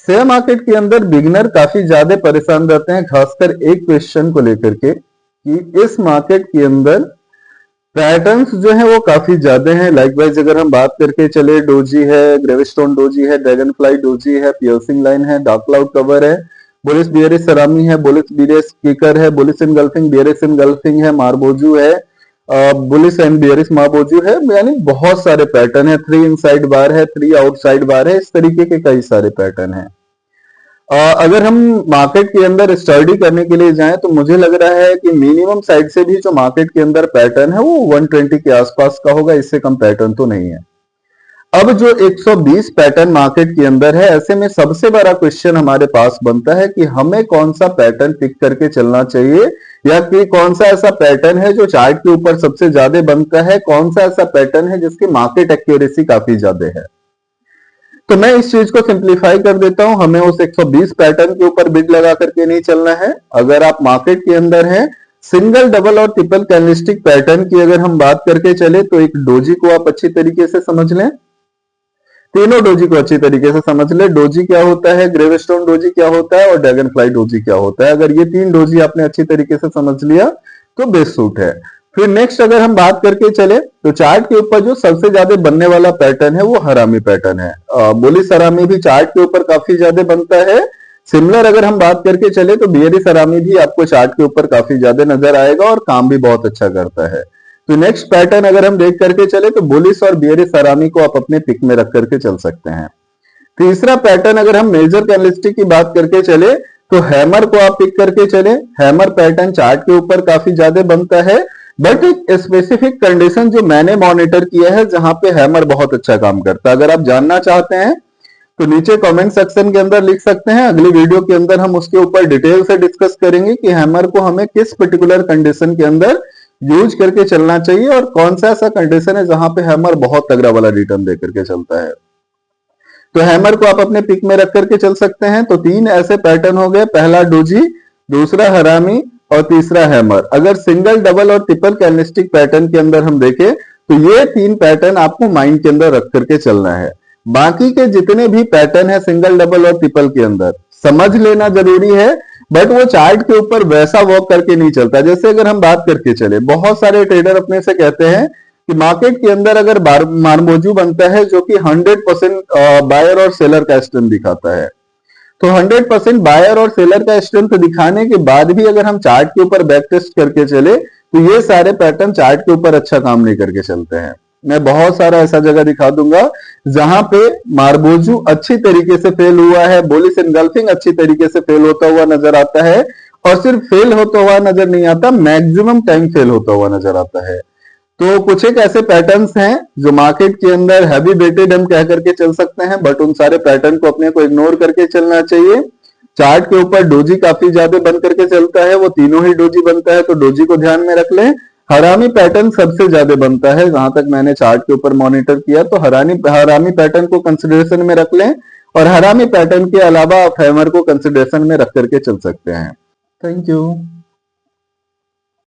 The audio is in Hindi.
शेयर मार्केट के अंदर बिगिनर काफी ज्यादा परेशान रहते हैं, खासकर एक क्वेश्चन को लेकर के कि इस मार्केट के अंदर पैटर्न्स जो है वो काफी ज्यादा हैं। लाइकवाइज अगर हम बात करके चले, डोजी है, ग्रेविस्टोन डोजी है, ड्रैगन फ्लाई डोजी है, पियर्सिंग लाइन है, डार्क क्लाउड कवर है, बुलिश बियरिश सरामी है, बुलिश बियरिश किकर है, बुलिश इनगल्फिंग बियरिश इनगल्फिंग है, मारबोजू है, बुलिश एंड बियरिश मारबोजू है। यानी बहुत सारे पैटर्न है। 3 इनसाइड बार है, 3 आउटसाइड बार है, इस तरीके के कई सारे पैटर्न है। अगर हम मार्केट के अंदर स्टडी करने के लिए जाएं तो मुझे लग रहा है कि मिनिमम साइड से भी जो मार्केट के अंदर पैटर्न है वो 120 के आसपास का होगा, इससे कम पैटर्न तो नहीं है। अब जो 120 पैटर्न मार्केट के अंदर है, ऐसे में सबसे बड़ा क्वेश्चन हमारे पास बनता है कि हमें कौन सा पैटर्न पिक करके चलना चाहिए, या कि कौन सा ऐसा पैटर्न है जो चार्ट के ऊपर सबसे ज्यादा बनता है, कौन सा ऐसा पैटर्न है जिसकी मार्केट एक्यूरेसी काफी ज्यादा है। तो मैं इस चीज को सिंप्लीफाई कर देता हूं। हमें उस 120 पैटर्न के ऊपर बिड लगा करके नहीं चलना है। अगर आप मार्केट के अंदर हैं, सिंगल, डबल और ट्रिपल कैंडलस्टिक पैटर्न की अगर हम बात करके चले तो एक डोजी को आप अच्छी तरीके से समझ लें, तीनों डोजी को अच्छी तरीके से समझ ले। डोजी क्या होता है, ग्रेविस्टोन डोजी क्या होता है और ड्रैगन फ्लाई डोजी क्या होता है। अगर ये 3 डोजी आपने अच्छी तरीके से समझ लिया तो बेस्ट सूट है। फिर नेक्स्ट अगर हम बात करके चले तो चार्ट के ऊपर जो सबसे ज्यादा बनने वाला पैटर्न है वो हरामी पैटर्न है। बुलिश हरामी भी चार्ट के ऊपर काफी ज्यादा बनता है। सिमिलर अगर हम बात करके चले तो बियरिश हरामी भी आपको चार्ट के ऊपर काफी ज्यादा नजर आएगा और काम भी बहुत अच्छा करता है। तो नेक्स्ट पैटर्न अगर हम देख करके चले तो बुलिश और बियरिश हरामी को आप अपने पिक में रख करके चल सकते हैं। तीसरा पैटर्न अगर हम मेजर कैंडलस्टिक की बात करके चले तो हैमर को आप पिक करके चले। हैमर पैटर्न चार्ट के ऊपर काफी ज्यादा बनता है, बट एक स्पेसिफिक कंडीशन जो मैंने मॉनिटर किया है जहां पे हैमर बहुत अच्छा काम करता है। अगर आप जानना चाहते हैं तो नीचे कमेंट सेक्शन के अंदर लिख सकते हैं। अगली वीडियो के अंदर हम उसके ऊपर डिटेल से डिस्कस करेंगे कि हैमर को हमें किस पर्टिकुलर कंडीशन के अंदर यूज करके चलना चाहिए और कौन सा ऐसा कंडीशन है जहां पे हैमर बहुत तगड़ा वाला रिटर्न दे करके चलता है। तो हैमर को आप अपने पिक में रख करके चल सकते हैं। तो 3 ऐसे पैटर्न हो गए, पहला डोजी, दूसरा हरामी और तीसरा हैमर। अगर सिंगल, डबल और ट्रिपल कैंडलस्टिक पैटर्न के अंदर हम देखें तो ये 3 पैटर्न आपको माइंड के अंदर रख करके चलना है। बाकी के जितने भी पैटर्न है सिंगल, डबल और ट्रिपल के अंदर समझ लेना जरूरी है, बट वो चार्ट के ऊपर वैसा वर्क करके नहीं चलता। जैसे अगर हम बात करके चले, बहुत सारे ट्रेडर अपने से कहते हैं कि मार्केट के अंदर अगर मारमोजू बनता है जो कि 100% बायर और सेलर का स्ट्रेंथ दिखाता है, तो 100% बायर और सेलर का स्ट्रेंथ दिखाने के बाद भी अगर हम चार्ट के ऊपर बैक टेस्ट करके चले तो ये सारे पैटर्न चार्ट के ऊपर अच्छा काम नहीं करके चलते हैं। मैं बहुत सारा ऐसा जगह दिखा दूंगा जहां पे मारबोजू अच्छी तरीके से फेल हुआ है, बुलिश एनगल्फिंग अच्छी तरीके से फेल होता हुआ नजर आता है, और सिर्फ फेल होता हुआ नजर नहीं आता, मैक्सिमम टाइम फेल होता हुआ नजर आता है। तो कुछ एक ऐसे पैटर्न्स हैं जो मार्केट के अंदर हैवी वेटेड हम कह करके चल सकते हैं, बट उन सारे पैटर्न को अपने को इग्नोर करके चलना चाहिए। चार्ट के ऊपर डोजी काफी ज्यादा बन करके चलता है, वो तीनों ही डोजी बनता है, तो डोजी को ध्यान में रख लें। हरामी पैटर्न सबसे ज्यादा बनता है, जहां तक मैंने चार्ट के ऊपर मॉनिटर किया, तो हरामी पैटर्न को कंसिडरेशन में रख लें, और हरामी पैटर्न के अलावा आप हैमर को कंसिडरेशन में रख करके चल सकते हैं। Thank you.